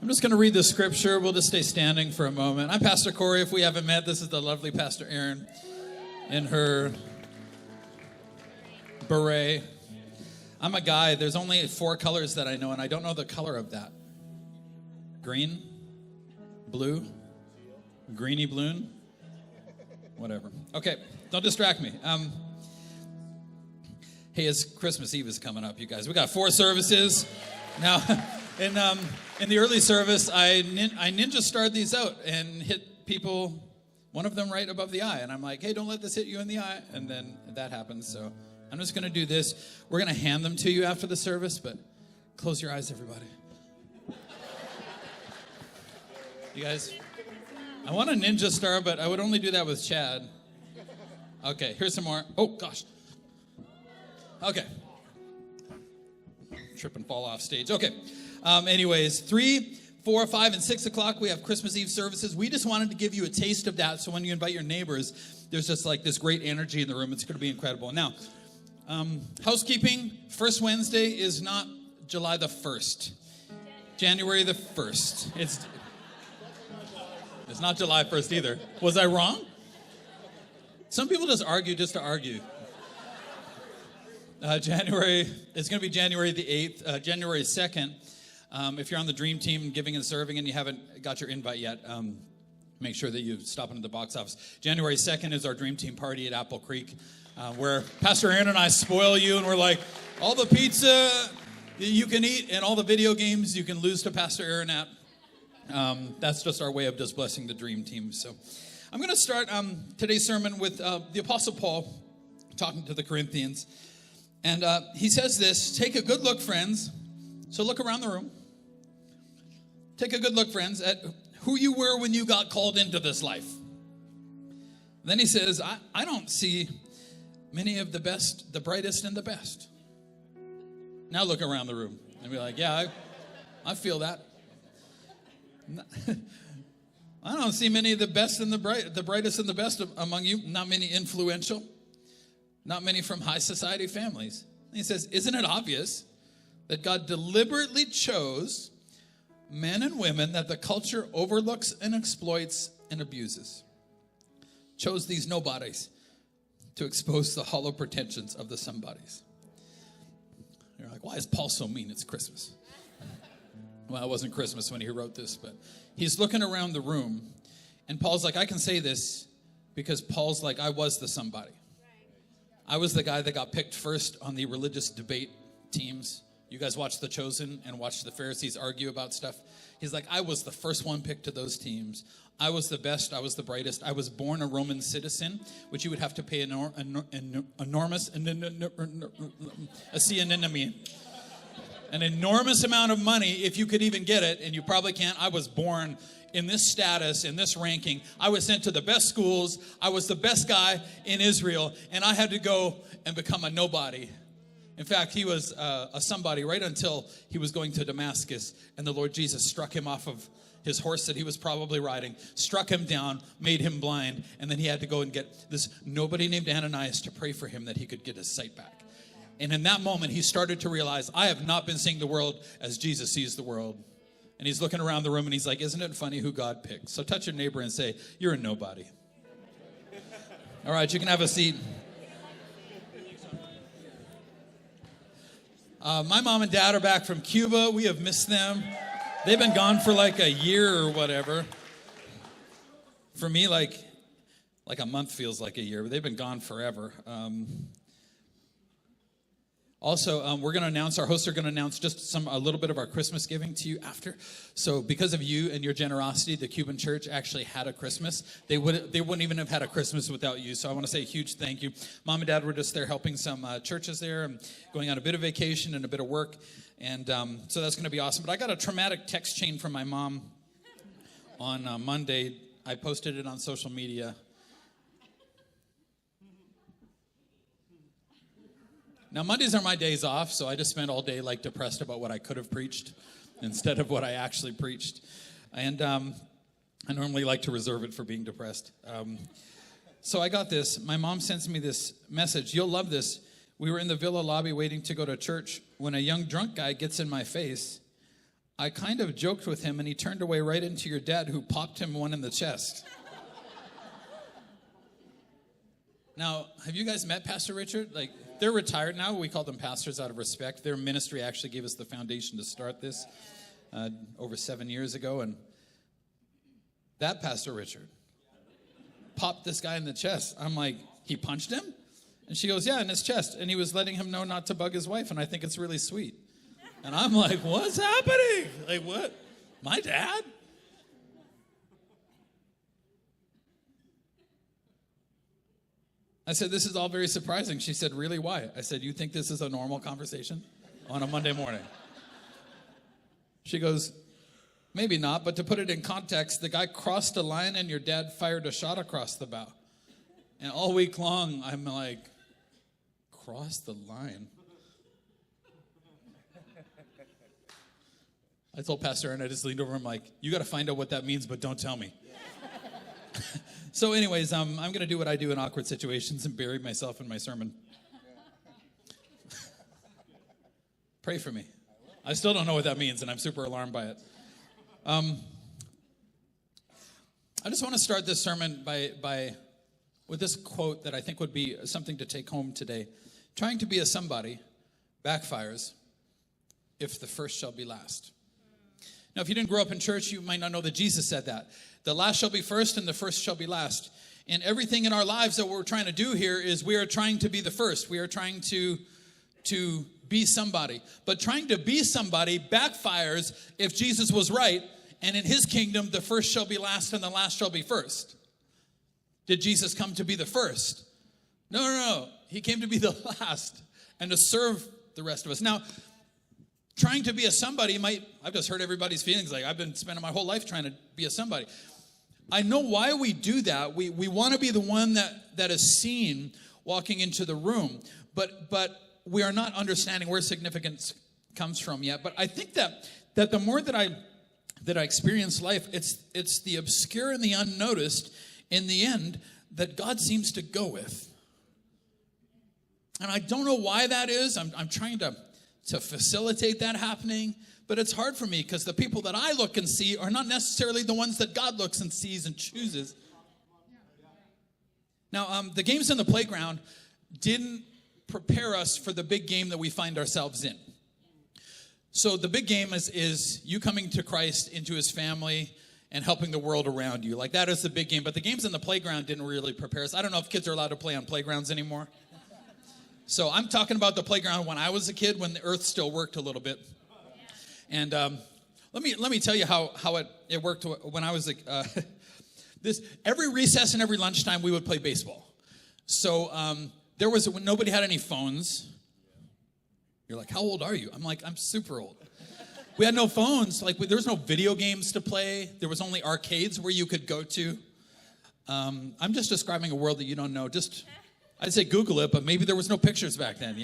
I'm just going to read the scripture. We'll just stay standing for a moment. I'm Pastor Corey. If we haven't met, this is the lovely Pastor Erin in her beret. I'm a guy. There's only 4 colors that I know, and I don't know the color of that. Green, blue, greeny balloon, whatever. Okay, don't distract me. Hey, it's Christmas Eve is coming up, you guys. We got 4 services. Now, in the early service, I ninja starred these out and hit people, one of them right above the eye. And I'm like, hey, don't let this hit you in the eye. And then that happens. So I'm just going to do this. We're going to hand them to you after the service, but close your eyes, everybody. You guys, I want a ninja star, but I would only do that with Chad. Okay, here's some more. Oh, gosh. Okay. Trip and fall off stage. Okay. Anyways, 3, 4, 5, and 6 o'clock, we have Christmas Eve services. We just wanted to give you a taste of that, so when you invite your neighbors, there's just like this great energy in the room. It's going to be incredible. Now, housekeeping, first Wednesday is not July the 1st. January the 1st. It's not July 1st either. Was I wrong? Some people just argue just to argue. It's going to be January the 8th. January 2nd, if you're on the Dream Team Giving and Serving and you haven't got your invite yet, make sure that you stop into the box office. January 2nd is our Dream Team party at Apple Creek, where Pastor Aaron and I spoil you, and we're like, all the pizza you can eat and all the video games you can lose to Pastor Aaron at. That's just our way of just blessing the Dream Team. So I'm going to start today's sermon with the Apostle Paul talking to the Corinthians. And he says this, take a good look, friends. So look around the room. Take a good look, friends, at who you were when you got called into this life. Then he says, I don't see many of the best, the brightest, and the best. Now look around the room and be like, yeah, I feel that. I don't see many of the best and the brightest and the best among you. Not many influential. Not many from high society families. And he says, isn't it obvious that God deliberately chose men and women that the culture overlooks and exploits and abuses? Chose these nobodies to expose the hollow pretensions of the somebodies. You're like, why is Paul so mean? It's Christmas. Well, it wasn't Christmas when he wrote this, but he's looking around the room, and Paul's like, I can say this because Paul's like, I was the somebody. I was the guy that got picked first on the religious debate teams. You guys watch The Chosen and watch the Pharisees argue about stuff. He's like, I was the first one picked to those teams. I was the best. I was the brightest. I was born a Roman citizen, which you would have to pay enormous amount of money if you could even get it, and you probably can't. I was born in this status, in this ranking. I was sent to the best schools. I was the best guy in Israel, and I had to go and become a nobody. In fact, he was a somebody right until he was going to Damascus, and the Lord Jesus struck him off of his horse that he was probably riding, struck him down, made him blind, and then he had to go and get this nobody named Ananias to pray for him that he could get his sight back. And in that moment, he started to realize, I have not been seeing the world as Jesus sees the world. And he's looking around the room and he's like, isn't it funny who God picked? So touch your neighbor and say, you're a nobody. All right, you can have a seat. My mom and dad are back from Cuba. We have missed them. They've been gone for like a year or whatever. For me, like a month feels like a year, but they've been gone forever. Also, we're going to announce, our hosts are going to announce just a little bit of our Christmas giving to you after. So because of you and your generosity, the Cuban church actually had a Christmas. They wouldn't even have had a Christmas without you. So I want to say a huge thank you. Mom and Dad were just there helping some churches there and going on a bit of vacation and a bit of work. And so that's going to be awesome. But I got a traumatic text chain from my mom on Monday. I posted it on social media. Now, Mondays are my days off, so I just spend all day like depressed about what I could have preached instead of what I actually preached. And I normally like to reserve it for being depressed. So I got this. My mom sends me this message. You'll love this. We were in the villa lobby waiting to go to church when a young drunk guy gets in my face. I kind of joked with him, and he turned away right into your dad, who popped him one in the chest. Now, have you guys met Pastor Richard? Like, they're retired now. We call them pastors out of respect. Their ministry actually gave us the foundation to start this over 7 years ago. And that Pastor Richard popped this guy in the chest. I'm like, he punched him? And she goes, yeah, in his chest. And he was letting him know not to bug his wife. And I think it's really sweet. And I'm like, what's happening? Like, what? My dad? I said, this is all very surprising. She said, really, why? I said, you think this is a normal conversation on a Monday morning? She goes, maybe not, but to put it in context, the guy crossed a line and your dad fired a shot across the bow. And all week long, I'm like, cross the line? I told Pastor Aaron, I just leaned over, I'm like, you got to find out what that means, but don't tell me. So anyways, I'm going to do what I do in awkward situations and bury myself in my sermon. Pray for me. I still don't know what that means, and I'm super alarmed by it. I just want to start this sermon with this quote that I think would be something to take home today. Trying to be a somebody backfires if the first shall be last. Now, if you didn't grow up in church, you might not know that Jesus said that. The last shall be first and the first shall be last. And everything in our lives that we're trying to do here is we are trying to be the first. We are trying to be somebody. But trying to be somebody backfires if Jesus was right, and in his kingdom, the first shall be last and the last shall be first. Did Jesus come to be the first? No. He came to be the last and to serve the rest of us. Now, trying to be a somebody I've just hurt everybody's feelings. Like, I've been spending my whole life trying to be a somebody. I know why we do that. We want to be the one that is seen walking into the room. But we are not understanding where significance comes from yet. But I think that the more that I experience life, it's the obscure and the unnoticed in the end that God seems to go with. And I don't know why that is. I'm trying to facilitate that happening. But it's hard for me because the people that I look and see are not necessarily the ones that God looks and sees and chooses. Now, the games in the playground didn't prepare us for the big game that we find ourselves in. So the big game is you coming to Christ, into his family, and helping the world around you. Like, that is the big game. But the games in the playground didn't really prepare us. I don't know if kids are allowed to play on playgrounds anymore. So I'm talking about the playground when I was a kid, when the earth still worked a little bit. And let me tell you how it worked when I was every recess and every lunchtime we would play baseball. So when nobody had any phones. You're like, how old are you? I'm like, I'm super old. We had no phones. Like, there was no video games to play. There was only arcades where you could go to. I'm just describing a world that you don't know. I'd say Google it, but maybe there was no pictures back then,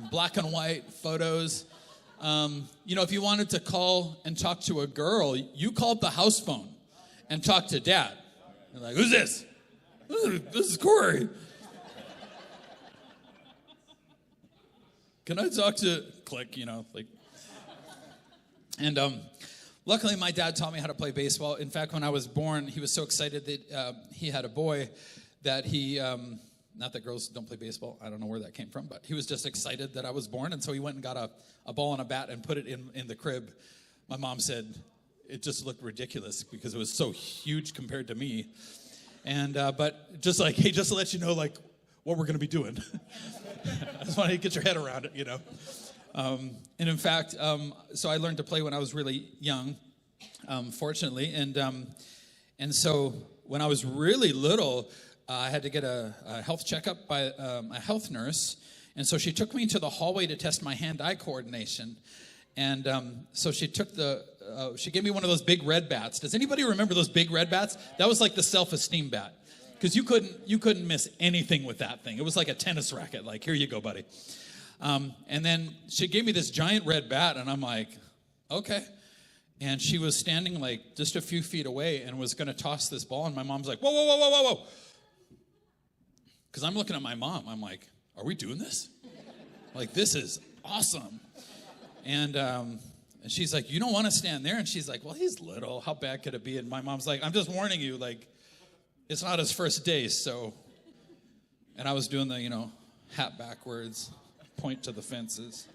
black and white photos. If you wanted to call and talk to a girl, you called the house phone and talked to dad. You're like, who's this? This is Corey. Can I talk to, click, And luckily my dad taught me how to play baseball. In fact, when I was born, he was so excited that he had a boy that he, not that girls don't play baseball, I don't know where that came from, but he was just excited that I was born, and so he went and got a ball and a bat and put it in the crib. My mom said it just looked ridiculous because it was so huge compared to me. And but just like, hey, just to let you know, like, what we're going to be doing. I just want you to get your head around it, And in fact, so I learned to play when I was really young, fortunately. And so when I was really little, I had to get a health checkup by a health nurse. And so she took me to the hallway to test my hand-eye coordination. And so she gave me one of those big red bats. Does anybody remember those big red bats? That was like the self-esteem bat. Because you couldn't miss anything with that thing. It was like a tennis racket. Like, here you go, buddy. And then she gave me this giant red bat, and I'm like, okay. And she was standing like just a few feet away and was going to toss this ball, and my mom's like, whoa, whoa, whoa, whoa, whoa, whoa. Because I'm looking at my mom. I'm like, are we doing this? Like, this is awesome. And And she's like, you don't want to stand there? And she's like, well, he's little. How bad could it be? And my mom's like, I'm just warning you, like, it's not his first day, so. And I was doing the, hat backwards, point to the fences.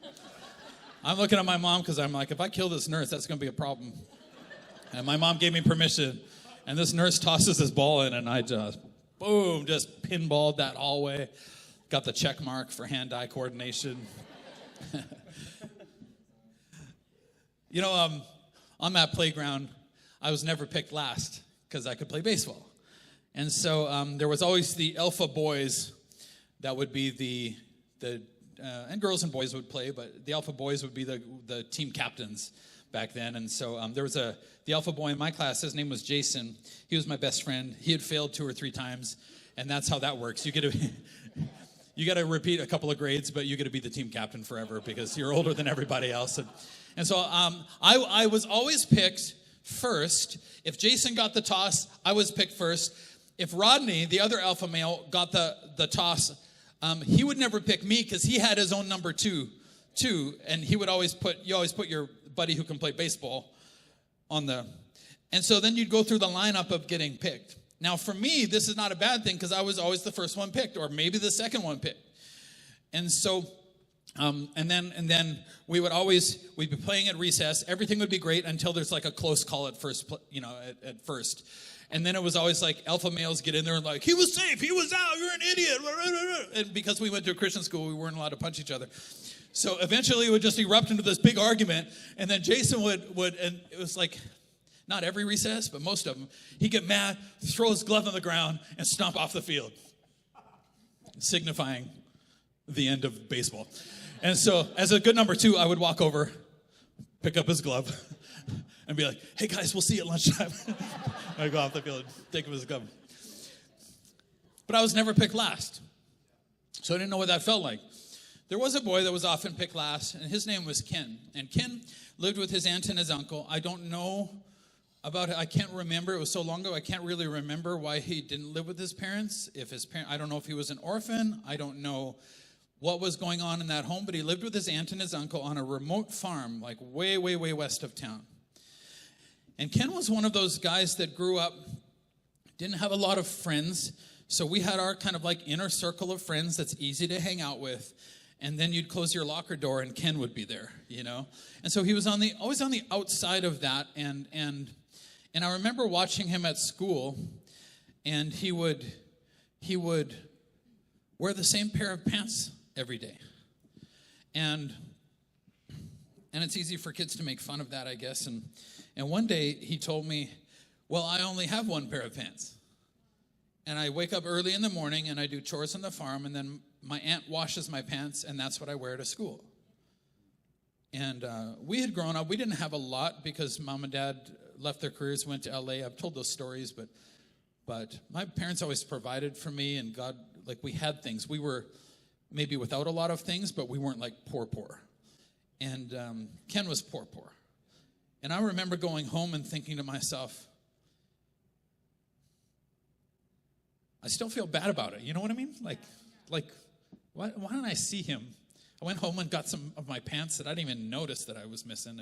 I'm looking at my mom because I'm like, if I kill this nurse, that's going to be a problem. And my mom gave me permission. And this nurse tosses this ball in, and I just, boom, just pinballed that hallway. Got the check mark for hand-eye coordination. On that playground, I was never picked last because I could play baseball. And so there was always the alpha boys that would be and girls and boys would play, but the alpha boys would be the team captains back then. And so there was the alpha boy in my class. His name was Jason. He was my best friend. He had failed 2 or 3 times, and that's how that works. You got to repeat a couple of grades, but you get to be the team captain forever because you're older than everybody else. And so I was always picked first. If Jason got the toss, I was picked first. If Rodney, the other alpha male, got the toss, he would never pick me because he had his own number two, and he would always put your buddy who can play baseball on the. And so then you'd go through the lineup of getting picked. Now, for me, this is not a bad thing because I was always the first one picked, or maybe the second one picked. And so, and then we'd be playing at recess. Everything would be great until there's like a close call at first, at first. And then it was always like alpha males get in there and like, he was safe, he was out, you're an idiot. And because we went to a Christian school, we weren't allowed to punch each other. So eventually it would just erupt into this big argument. And then Jason would and it was like, not every recess, but most of them, he'd get mad, throw his glove on the ground, and stomp off the field, signifying the end of baseball. And so, as a good number 2, I would walk over, pick up his glove, and be like, hey, guys, we'll see you at lunchtime. I'd go off the field, take him his glove. But I was never picked last, so I didn't know what that felt like. There was a boy that was often picked last, and his name was Ken. And Ken lived with his aunt and his uncle. I don't know about it. I can't remember. It was so long ago. I can't really remember why he didn't live with his parents. I don't know if he was an orphan. I don't know what was going on in that home, but he lived with his aunt and his uncle on a remote farm, like way, way, way west of town. And Ken was one of those guys that grew up, didn't have a lot of friends, so we had our kind of like inner circle of friends that's easy to hang out with. And then you'd close your locker door and Ken would be there, And so he was always on the outside of that. And I remember watching him at school, and he would wear the same pair of pants every day. And it's easy for kids to make fun of that, I guess. And one day he told me, well, I only have one pair of pants. And I wake up early in the morning and I do chores on the farm, and then my aunt washes my pants, and that's what I wear to school. And we had grown up. We didn't have a lot because mom and dad left their careers, went to L.A. I've told those stories, but my parents always provided for me, and God, like, we had things. We were maybe without a lot of things, but we weren't like poor. And Ken was poor. And I remember going home and thinking to myself, I still feel bad about it. You know what I mean? Like, why don't I see him? I went home and got some of my pants that I didn't even notice that I was missing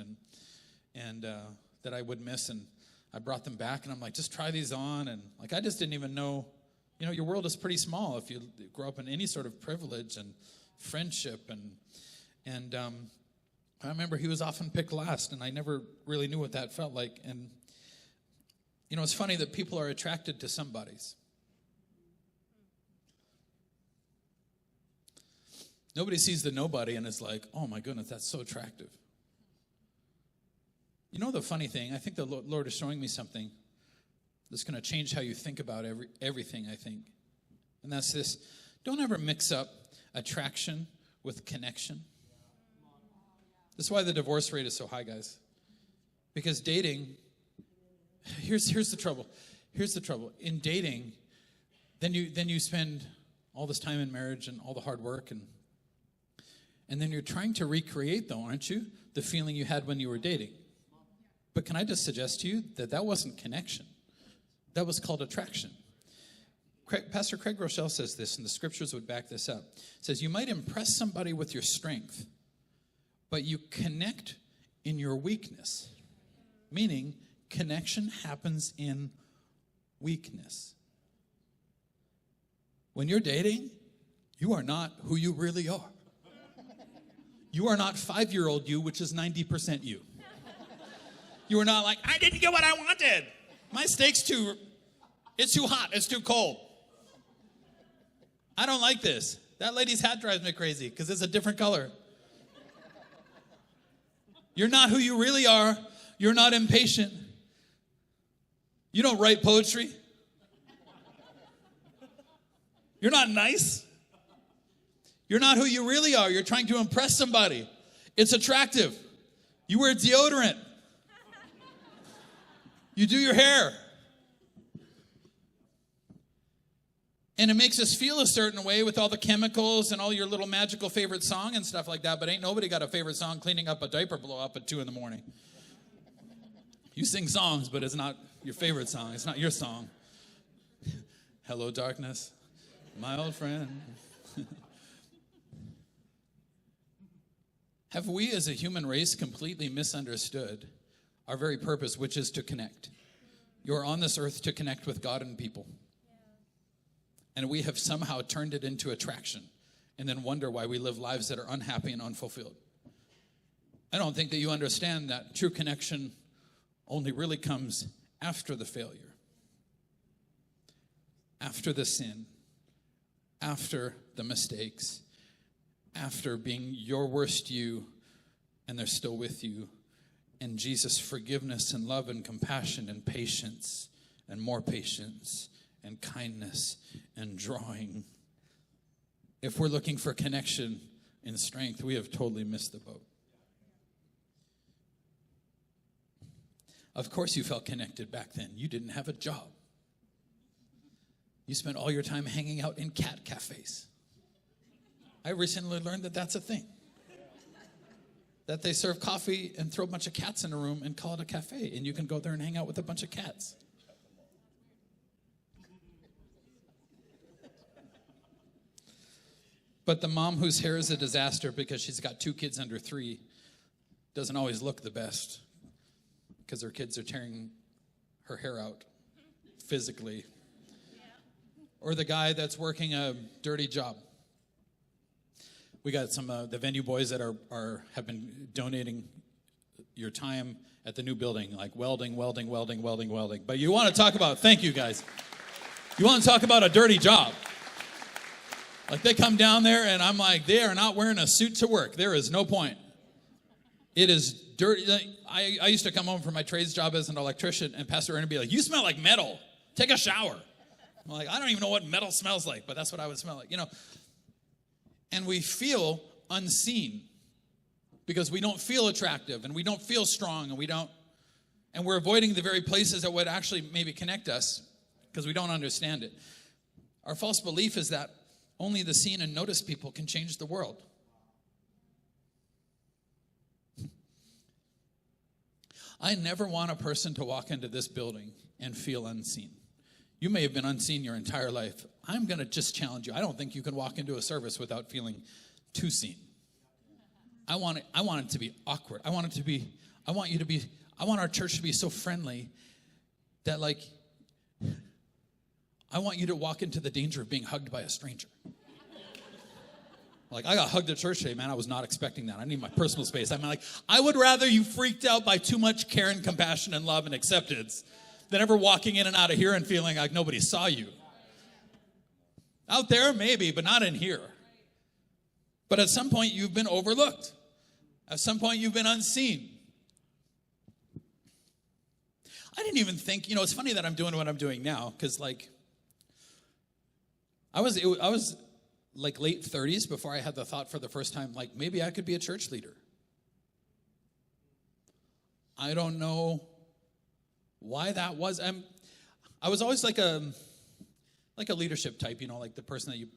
and that I would miss. And I brought them back, and I'm like, just try these on. And like, I just didn't even know, your world is pretty small if you grow up in any sort of privilege and friendship. And I remember he was often picked last, and I never really knew what that felt like. And, it's funny that people are attracted to some bodies. Nobody sees the nobody and is like, oh my goodness, that's so attractive. The funny thing, I think the Lord is showing me something that's going to change how you think about everything, I think. And that's this: don't ever mix up attraction with connection. That's why the divorce rate is so high, guys. Because dating, here's the trouble. Here's the trouble. In dating, then you spend all this time in marriage and all the hard work, and then you're trying to recreate, though, aren't you, the feeling you had when you were dating. But can I just suggest to you that wasn't connection. That was called attraction. Pastor Craig Rochelle says this, and the scriptures would back this up. It says, you might impress somebody with your strength, but you connect in your weakness. Meaning, connection happens in weakness. When you're dating, you are not who you really are. You are not 5-year-old you, which is 90% you. You are not like, I didn't get what I wanted. My steak's it's too hot, it's too cold. I don't like this. That lady's hat drives me crazy because it's a different color. You're not who you really are. You're not impatient. You don't write poetry. You're not nice. You're not who you really are. You're trying to impress somebody. It's attractive. You wear deodorant. You do your hair. And it makes us feel a certain way with all the chemicals and all your little magical favorite song and stuff like that. But ain't nobody got a favorite song cleaning up a diaper blow up at 2 a.m. You sing songs, but it's not your favorite song. It's not your song. Hello, darkness, my old friend. Have we as a human race completely misunderstood our very purpose, which is to connect? You're on this earth to connect with God and people. And we have somehow turned it into attraction and then wonder why we live lives that are unhappy and unfulfilled. I don't think that you understand that true connection only really comes after the failure, after the sin, after the mistakes, after being your worst you and they're still with you, and Jesus' forgiveness and love and compassion and patience and more patience and kindness and drawing. If we're looking for connection and strength, we have totally missed the boat. Of course you felt connected back then. You didn't have a job. You spent all your time hanging out in cat cafes. I recently learned that that's a thing. That they serve coffee and throw a bunch of cats in a room and call it a cafe. And you can go there and hang out with a bunch of cats. But the mom whose hair is a disaster because she's got 2 kids under 3 doesn't always look the best because her kids are tearing her hair out physically. Or the guy that's working a dirty job. We got some the venue boys that have been donating your time at the new building, like welding. But you want to talk about, thank you guys. You want to talk about a dirty job. Like they come down there and I'm like, they are not wearing a suit to work. There is no point. It is dirty. I used to come home from my trades job as an electrician and Pastor Ernie would be like, you smell like metal. Take a shower. I'm like, I don't even know what metal smells like, but that's what I would smell like, you know. And we feel unseen because we don't feel attractive and we don't feel strong and we're avoiding the very places that would actually maybe connect us because we don't understand it. Our false belief is that only the seen and noticed people can change the world. I never want a person to walk into this building and feel unseen. You may have been unseen your entire life. I'm going to just challenge you. I don't think you can walk into a service without feeling too seen. I want it to be awkward. I want our church to be so friendly that I want you to walk into the danger of being hugged by a stranger. Like, I got hugged at church today, man. I was not expecting that. I need my personal space. I'm like, I would rather you freaked out by too much care and compassion and love and acceptance than ever walking in and out of here and feeling like nobody saw you. Out there, maybe, but not in here. But at some point, you've been overlooked. At some point, you've been unseen. I didn't even think, it's funny that I'm doing what I'm doing now, because, I was late 30s before I had the thought for the first time, maybe I could be a church leader. I don't know why that was. I was always like a leadership type, like the person that you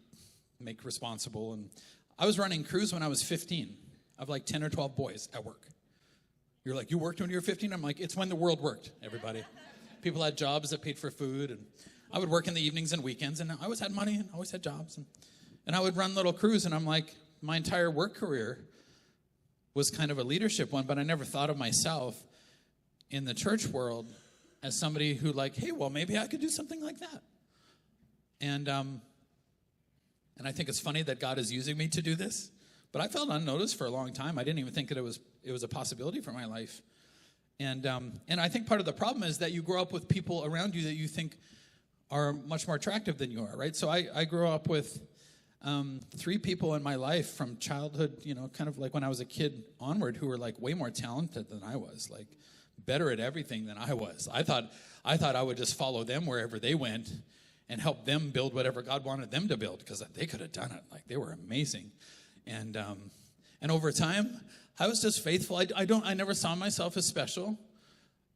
make responsible. And I was running crews when I was 15 of 10 or 12 boys at work. You're like, you worked when you were 15? I'm like, it's when the world worked, everybody. People had jobs that paid for food, and I would work in the evenings and weekends, and I always had money and always had jobs. And I would run little crews, and I'm like, my entire work career was kind of a leadership one, but I never thought of myself in the church world as somebody who like, hey, well, maybe I could do something like that. And I think it's funny that God is using me to do this, but I felt unnoticed for a long time. I didn't even think that it was a possibility for my life. And I think part of the problem is that you grow up with people around you that you think are much more attractive than you are, right? So I grew up with 3 people in my life from childhood, kind of like when I was a kid onward, who were like way more talented than I was, like better at everything than I was. I thought I would just follow them wherever they went and help them build whatever God wanted them to build, because they could have done it. Like, they were amazing. And over time, I was just faithful. I never saw myself as special.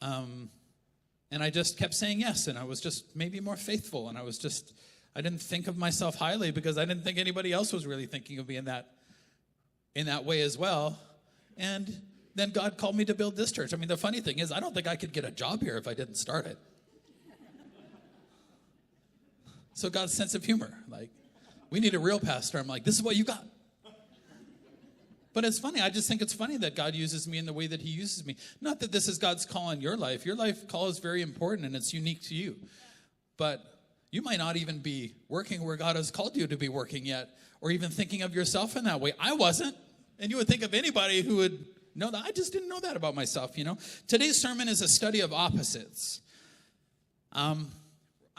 And I just kept saying yes, and I was just maybe more faithful, and I didn't think of myself highly because I didn't think anybody else was really thinking of me in that way as well. And then God called me to build this church. I mean, the funny thing is, I don't think I could get a job here if I didn't start it. So God's sense of humor, like, we need a real pastor. I'm like, this is what you got. But it's funny. I just think it's funny that God uses me in the way that he uses me. Not that this is God's call in your life. Your life call is very important, and it's unique to you. But you might not even be working where God has called you to be working yet, or even thinking of yourself in that way. I wasn't. And you would think of anybody who would know that. I just didn't know that about myself, Today's sermon is a study of opposites. I'm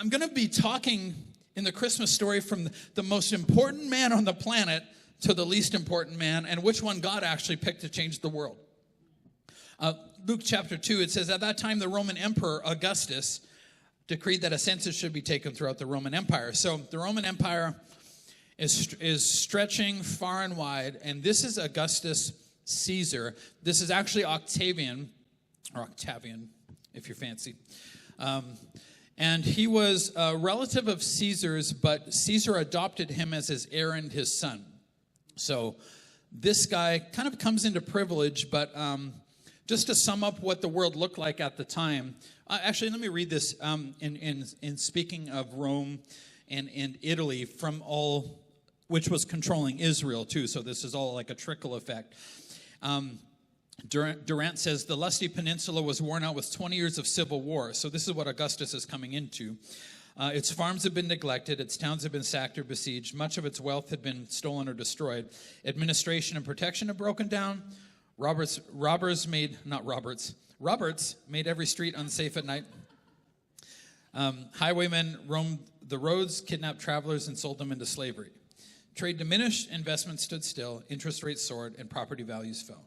going to be talking in the Christmas story from the most important man on the planet to the least important man, and which one God actually picked to change the world. Luke chapter 2, it says, at that time the Roman Emperor Augustus decreed that a census should be taken throughout the Roman Empire. So the Roman Empire is stretching far and wide, and this is Augustus Caesar. This is actually Octavian, if you're fancy. And he was a relative of Caesar's, but Caesar adopted him as his heir and his son. So this guy kind of comes into privilege, but just to sum up what the world looked like at the time. Actually, let me read this in speaking of Rome and Italy, from all, which was controlling Israel too. So this is all like a trickle effect. Durant says, the lusty peninsula was worn out with 20 years of civil war. So this is what Augustus is coming into. Its farms have been neglected. Its towns have been sacked or besieged. Much of its wealth had been stolen or destroyed. Administration and protection have broken down. Roberts made every street unsafe at night. Highwaymen roamed the roads, kidnapped travelers, and sold them into slavery. Trade diminished, investments stood still, interest rates soared, and property values fell.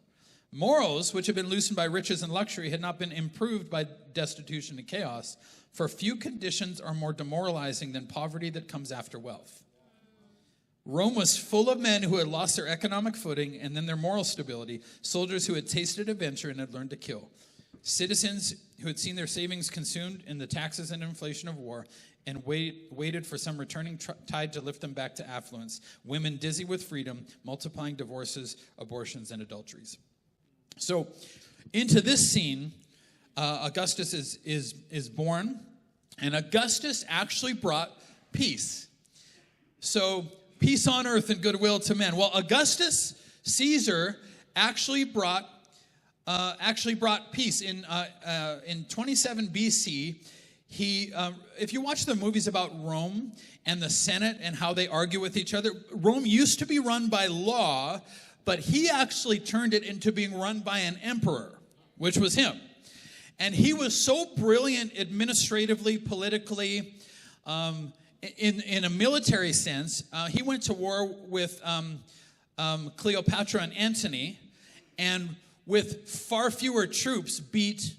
Morals, which had been loosened by riches and luxury, had not been improved by destitution and chaos, for few conditions are more demoralizing than poverty that comes after wealth. Rome was full of men who had lost their economic footing and then their moral stability, soldiers who had tasted adventure and had learned to kill, citizens who had seen their savings consumed in the taxes and inflation of war and waited for some returning tide to lift them back to affluence, women dizzy with freedom, multiplying divorces, abortions, and adulteries. So into this scene, Augustus is born, and Augustus actually brought peace. So peace on earth and goodwill to men. Well, Augustus Caesar actually brought peace in 27 BC. If you watch the movies about Rome and the Senate and how they argue with each other, Rome used to be run by law, but he actually turned it into being run by an emperor, which was him. And he was so brilliant administratively, politically, in a military sense. He went to war with Cleopatra and Antony, and with far fewer troops beat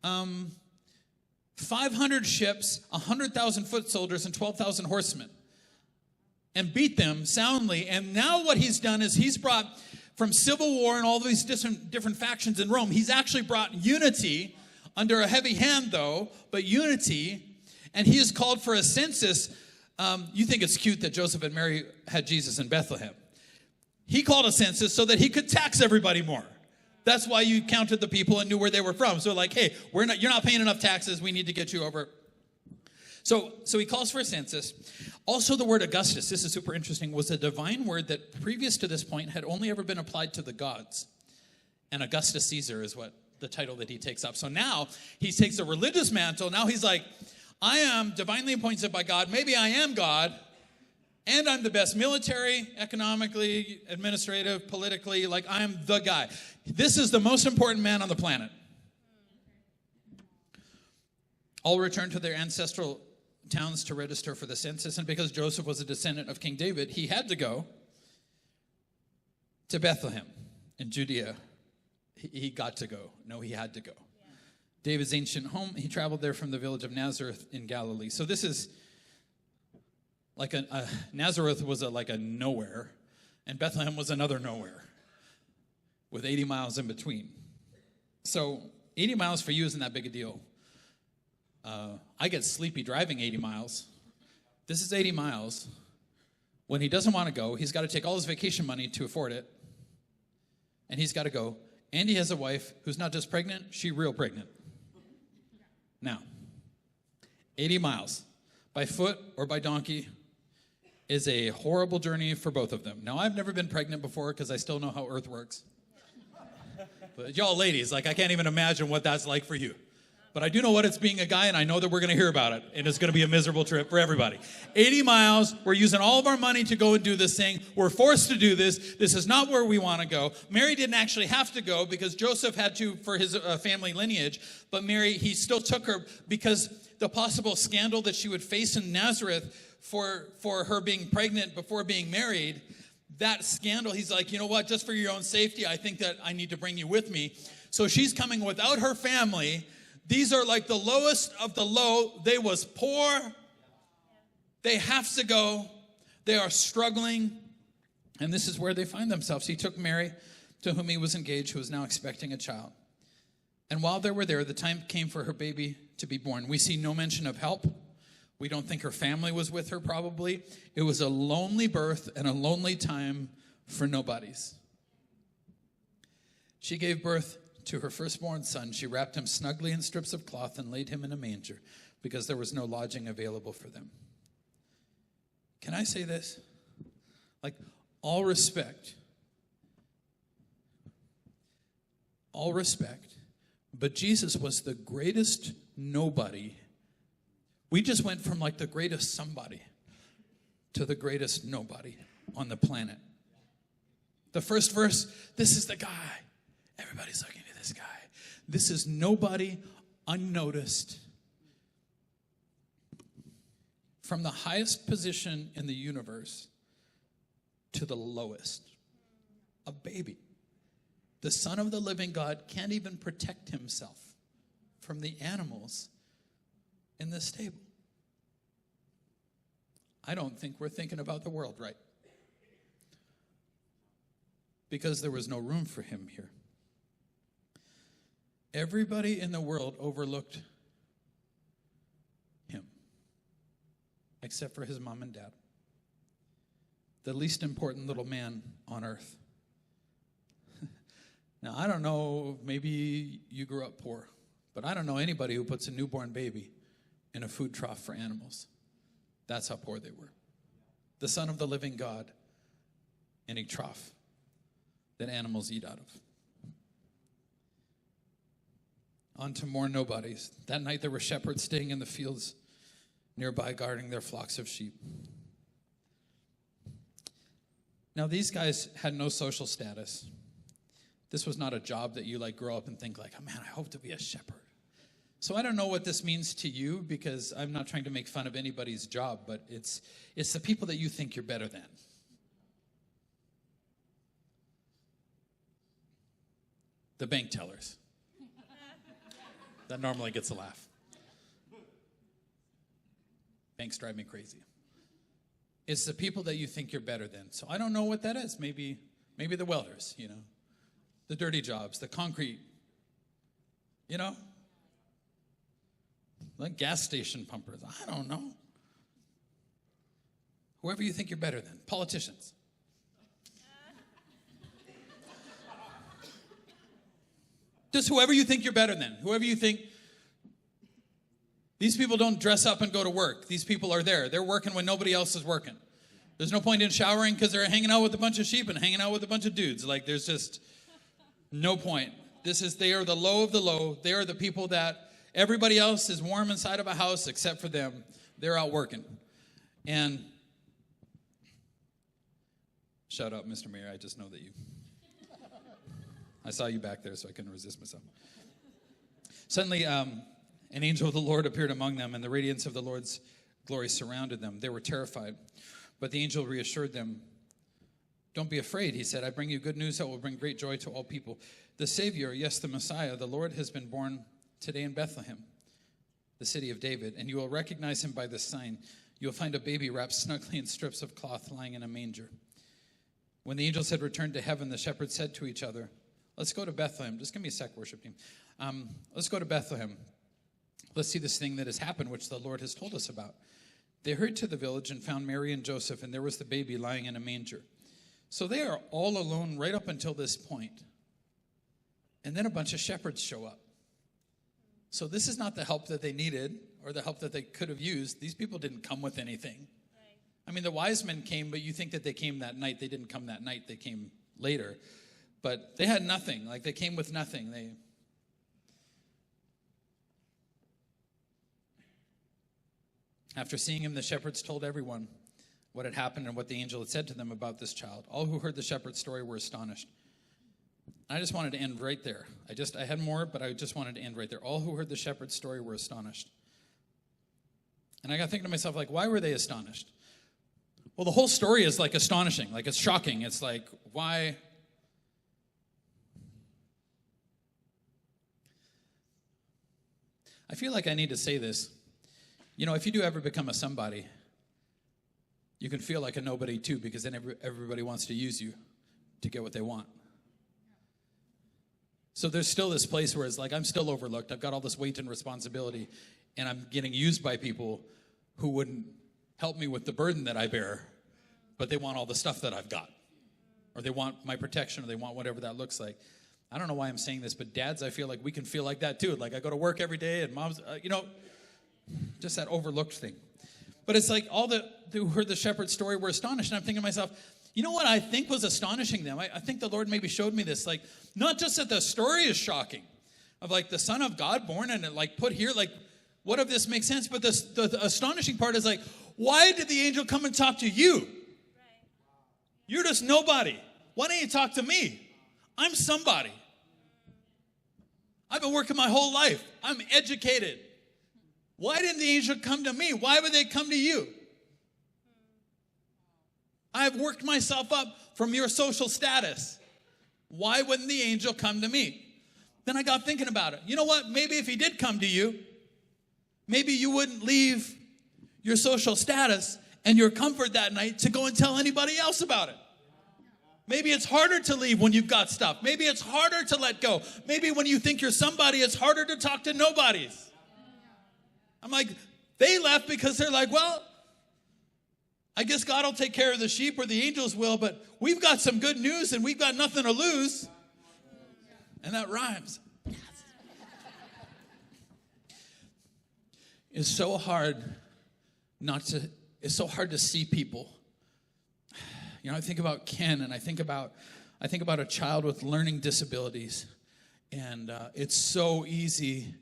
500 ships, 100,000 foot soldiers, and 12,000 horsemen, and beat them soundly. And now what he's done is he's brought, from civil war and all these different factions in Rome, he's actually brought unity, under a heavy hand though, but unity. And he has called for a census. You think it's cute that Joseph and Mary had Jesus in Bethlehem. He called a census so that he could tax everybody more. That's why you counted the people and knew where they were from. So like, hey, you're not paying enough taxes. We need to get you over. So he calls for a census. Also, the word Augustus, this is super interesting, was a divine word that previous to this point had only ever been applied to the gods. and Augustus Caesar is what the title that he takes up. So now he takes a religious mantle. Now he's like, I am divinely appointed by God. Maybe I am God, and I'm the best military, economically, administrative, politically. Like, I am the guy. This is the most important man on the planet. All returned to their ancestral towns to register for the census, and because Joseph was a descendant of King David, he had to go to Bethlehem in Judea. He got to go. No, he had to go. Yeah. David's ancient home, he traveled there from the village of Nazareth in Galilee. So this is like Nazareth was like a nowhere, and Bethlehem was another nowhere with 80 miles in between. So 80 miles for you isn't that big a deal. I get sleepy driving 80 miles. This is 80 miles. When he doesn't want to go, he's got to take all his vacation money to afford it. And he's got to go. And he has a wife who's not just pregnant, she's real pregnant. Now, 80 miles by foot or by donkey is a horrible journey for both of them. Now, I've never been pregnant before because I still know how Earth works. But y'all ladies, like, I can't even imagine what that's like for you. But I do know what it's being a guy, and I know that we're going to hear about it, and it's going to be a miserable trip for everybody. 80 miles, we're using all of our money to go and do this thing. We're forced to do this. This is not where we want to go. Mary didn't actually have to go because Joseph had to for his family lineage, but Mary, he still took her because the possible scandal that she would face in Nazareth for her being pregnant before being married, that scandal, he's like, you know what, just for your own safety, I think that I need to bring you with me. So she's coming without her family. These are like the lowest of the low. They was poor. They have to go. They are struggling. And this is where they find themselves. He took Mary, to whom he was engaged, who was now expecting a child. And while they were there, the time came for her baby to be born. We see no mention of help. We don't think her family was with her, probably. It was a lonely birth and a lonely time for nobodies. She gave birth to her firstborn son. She wrapped him snugly in strips of cloth and laid him in a manger because there was no lodging available for them. Can I say this? Like, all respect, but Jesus was the greatest nobody. We just went from like the greatest somebody to the greatest nobody on the planet. The first verse, this is the guy. Everybody's looking at this guy. This is nobody, unnoticed. From the highest position in the universe to the lowest. A baby. The Son of the living God can't even protect himself from the animals in the stable. I don't think we're thinking about the world right. Because there was no room for him here. Everybody in the world overlooked him, except for his mom and dad. The least important little man on earth. Now, I don't know, maybe you grew up poor, but I don't know anybody who puts a newborn baby in a food trough for animals. That's how poor they were. The Son of the living God in a trough that animals eat out of. On to more nobodies. That night there were shepherds staying in the fields nearby, guarding their flocks of sheep. Now these guys had no social status. This was not a job that you like grow up and think like, oh man, I hope to be a shepherd. So I don't know what this means to you, because I'm not trying to make fun of anybody's job, but it's the people that you think you're better than. The bank tellers. That normally gets a laugh. Banks drive me crazy. It's the people that you think you're better than. So I don't know what that is. Maybe the welders, you know. The dirty jobs, the concrete, you know. Like gas station pumpers. I don't know. Whoever you think you're better than. Politicians. Just whoever you think you're better than. Whoever you think. These people don't dress up and go to work. These people are there. They're working when nobody else is working. There's no point in showering because they're hanging out with a bunch of sheep and hanging out with a bunch of dudes. Like, there's just No point. They are the low of the low. They are the people that everybody else is warm inside of a house except for them. They're out working. And shut up, Mr. Mayor. I just know that I saw you back there, so I couldn't resist myself. Suddenly, an angel of the Lord appeared among them, and the radiance of the Lord's glory surrounded them. They were terrified. But the angel reassured them. Don't be afraid, he said. I bring you good news that will bring great joy to all people. The Savior, yes, the Messiah, the Lord, has been born today in Bethlehem, the city of David, and you will recognize him by this sign. You will find a baby wrapped snugly in strips of cloth lying in a manger. When the angels had returned to heaven, the shepherds said to each other, let's go to Bethlehem. Just give me a sec, worship team. Let's go to Bethlehem. Let's see this thing that has happened, which the Lord has told us about. They hurried to the village and found Mary and Joseph, and there was the baby lying in a manger. So they are all alone right up until this point. And then a bunch of shepherds show up. So this is not the help that they needed or the help that they could have used. These people didn't come with anything. Right. I mean, the wise men came, but you think that they came that night. They didn't come that night. They came later. But they had nothing. Like, they came with nothing. After seeing him, the shepherds told everyone what had happened and what the angel had said to them about this child. All who heard the shepherd's story were astonished. I just wanted to end right there. I had more, but I just wanted to end right there. All who heard the shepherd's story were astonished. And I got thinking to myself, like, why were they astonished? Well, the whole story is like astonishing, like it's shocking. It's like, why? I feel like I need to say this. You know, if you do ever become a somebody, you can feel like a nobody too, because then everybody wants to use you to get what they want. So there's still this place where it's like, I'm still overlooked. I've got all this weight and responsibility, and I'm getting used by people who wouldn't help me with the burden that I bear, but they want all the stuff that I've got, or they want my protection, or they want whatever that looks like. I don't know why I'm saying this, but dads, I feel like we can feel like that too. Like, I go to work every day, and mom's, just that overlooked thing. But it's like all who heard the shepherd's story were astonished. And I'm thinking to myself, you know what I think was astonishing them? I think the Lord maybe showed me this. Like, not just that the story is shocking of like the Son of God born and like put here, like, what if this makes sense? But the astonishing part is like, why did the angel come and talk to you? Right. You're just nobody. Why don't you talk to me? I'm somebody. I've been working my whole life. I'm educated. Why didn't the angel come to me? Why would they come to you? I've worked myself up from your social status. Why wouldn't the angel come to me? Then I got thinking about it. You know what? Maybe if he did come to you, maybe you wouldn't leave your social status and your comfort that night to go and tell anybody else about it. Maybe it's harder to leave when you've got stuff. Maybe it's harder to let go. Maybe when you think you're somebody, it's harder to talk to nobodies. I'm like, they left because they're like, well, I guess God will take care of the sheep, or the angels will, but we've got some good news and we've got nothing to lose. And that rhymes. Yes. It's so hard it's so hard to see people. You know, I think about Ken, and I think about a child with learning disabilities, and it's so easy.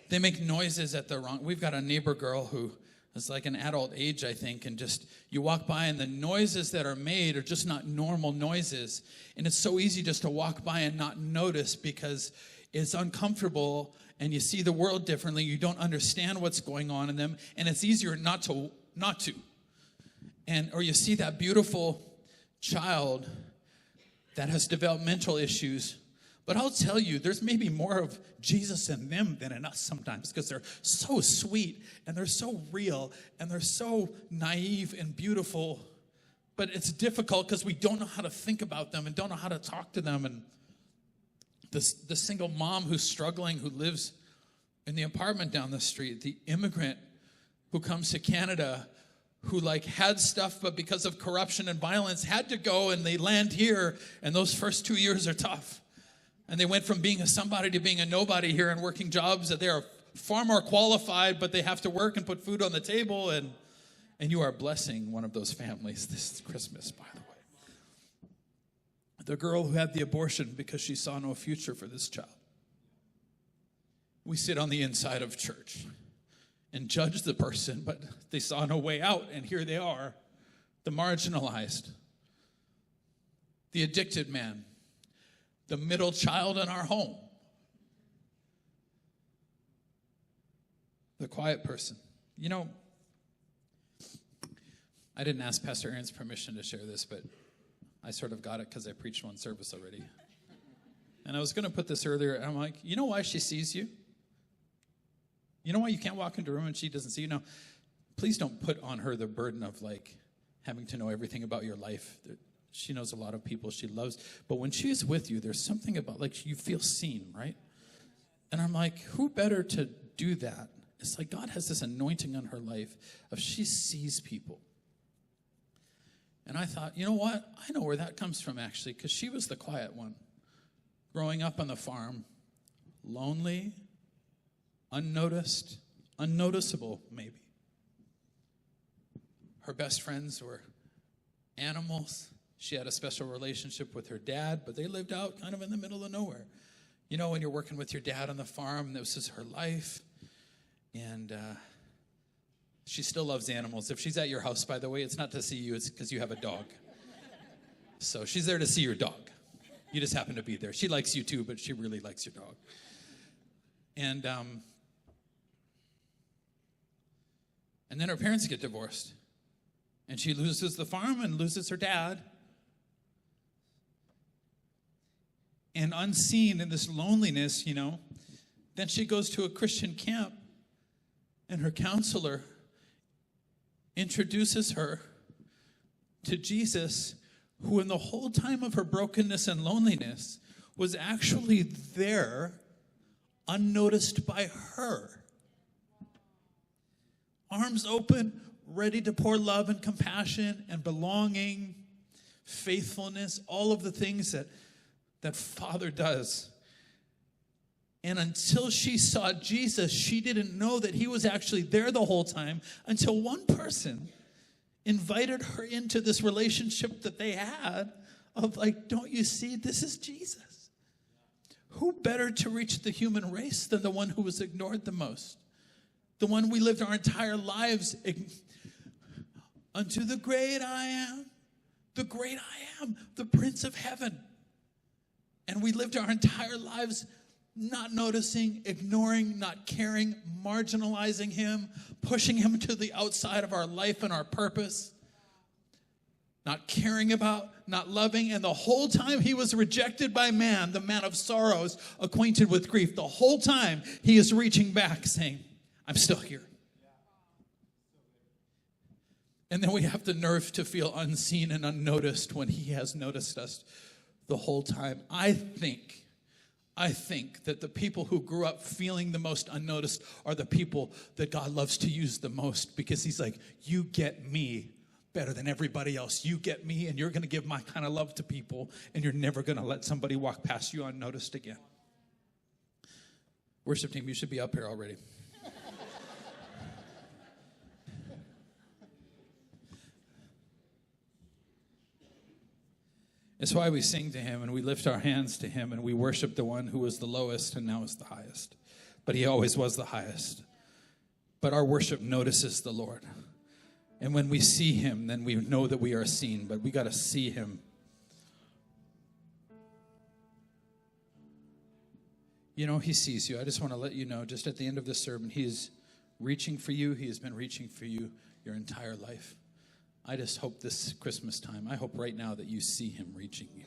They make noises at the wrong. We've got a neighbor girl who is like an adult age, I think, and just you walk by and the noises that are made are just not normal noises. And it's so easy just to walk by and not notice because it's uncomfortable and you see the world differently. You don't understand what's going on in them, and it's easier not to. Or you see that beautiful child that has developmental issues. But I'll tell you, there's maybe more of Jesus in them than in us sometimes, because they're so sweet and they're so real and they're so naive and beautiful. But it's difficult because we don't know how to think about them and don't know how to talk to them. And the single mom who's struggling, who lives in the apartment down the street, the immigrant who comes to Canada, who like had stuff, but because of corruption and violence had to go, and they land here, and those first 2 years are tough. And they went from being a somebody to being a nobody here and working jobs that they are far more qualified, but they have to work and put food on the table. And you are blessing one of those families this Christmas, by the way. The girl who had the abortion because she saw no future for this child. We sit on the inside of church and judge the person, but they saw no way out, and here they are, the marginalized, the addicted man, the middle child in our home, the quiet person. You know, I didn't ask Pastor Aaron's permission to share this, but I sort of got it because I preached one service already. And I was going to put this earlier, and I'm like, you know why she sees you? You know why you can't walk into a room and she doesn't see you? Now, please don't put on her the burden of, like, having to know everything about your life. She knows a lot of people she loves. But when she's with you, there's something about, like, you feel seen, right? And I'm like, who better to do that? It's like God has this anointing on her life of she sees people. And I thought, you know what? I know where that comes from, actually, because she was the quiet one. Growing up on the farm, lonely, unnoticed, unnoticeable, maybe. Her best friends were animals. She had a special relationship with her dad, but they lived out kind of in the middle of nowhere. You know, when you're working with your dad on the farm, this is her life. And she still loves animals. If she's at your house, by the way, it's not to see you, it's because you have a dog. So she's there to see your dog. You just happen to be there. She likes you too, but she really likes your dog. And then her parents get divorced. And she loses the farm and loses her dad. And unseen in this loneliness, you know, then she goes to a Christian camp. And her counselor introduces her to Jesus, who in the whole time of her brokenness and loneliness was actually there, unnoticed by her. Arms open, ready to pour love and compassion and belonging, faithfulness, all of the things that Father does. And until she saw Jesus, she didn't know that he was actually there the whole time until one person invited her into this relationship that they had of, like, don't you see, this is Jesus. Who better to reach the human race than the one who was ignored the most? The one we lived our entire lives unto the great I am, the Prince of Heaven. And we lived our entire lives not noticing, ignoring, not caring, marginalizing him, pushing him to the outside of our life and our purpose, not caring about, not loving. And the whole time he was rejected by man, the man of sorrows, acquainted with grief, the whole time he is reaching back saying, I'm still here. And then we have the nerve to feel unseen and unnoticed when he has noticed us the whole time. I think that the people who grew up feeling the most unnoticed are the people that God loves to use the most, because he's like, you get me better than everybody else. You get me, and you're going to give my kind of love to people, and you're never going to let somebody walk past you unnoticed again. Worship team, you should be up here already. It's why we sing to him and we lift our hands to him and we worship the one who was the lowest and now is the highest. But he always was the highest. But our worship notices the Lord. And when we see him, then we know that we are seen, but we got to see him. You know, he sees you. I just want to let you know, just at the end of this sermon, he is reaching for you. He has been reaching for you your entire life. I just hope this Christmas time, I hope right now that you see him reaching you.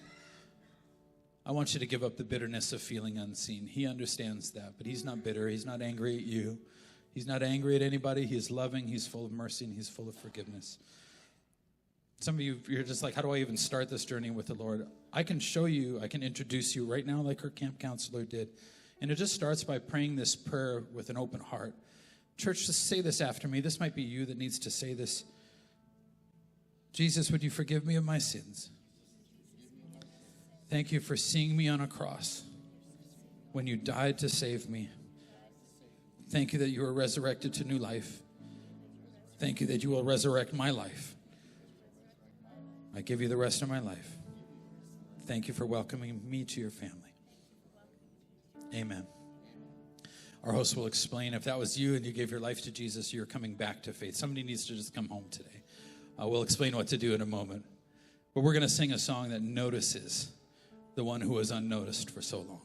I want you to give up the bitterness of feeling unseen. He understands that, but he's not bitter. He's not angry at you. He's not angry at anybody. He is loving. He's full of mercy, and he's full of forgiveness. Some of you, you're just like, how do I even start this journey with the Lord? I can show you, I can introduce you right now like her camp counselor did. And it just starts by praying this prayer with an open heart. Church, just say this after me. This might be you that needs to say this. Jesus, would you forgive me of my sins? Thank you for seeing me on a cross when you died to save me. Thank you that you were resurrected to new life. Thank you that you will resurrect my life. I give you the rest of my life. Thank you for welcoming me to your family. Amen. Our host will explain if that was you and you gave your life to Jesus, you're coming back to faith. Somebody needs to just come home today. We'll explain what to do in a moment. But we're going to sing a song that notices the one who was unnoticed for so long.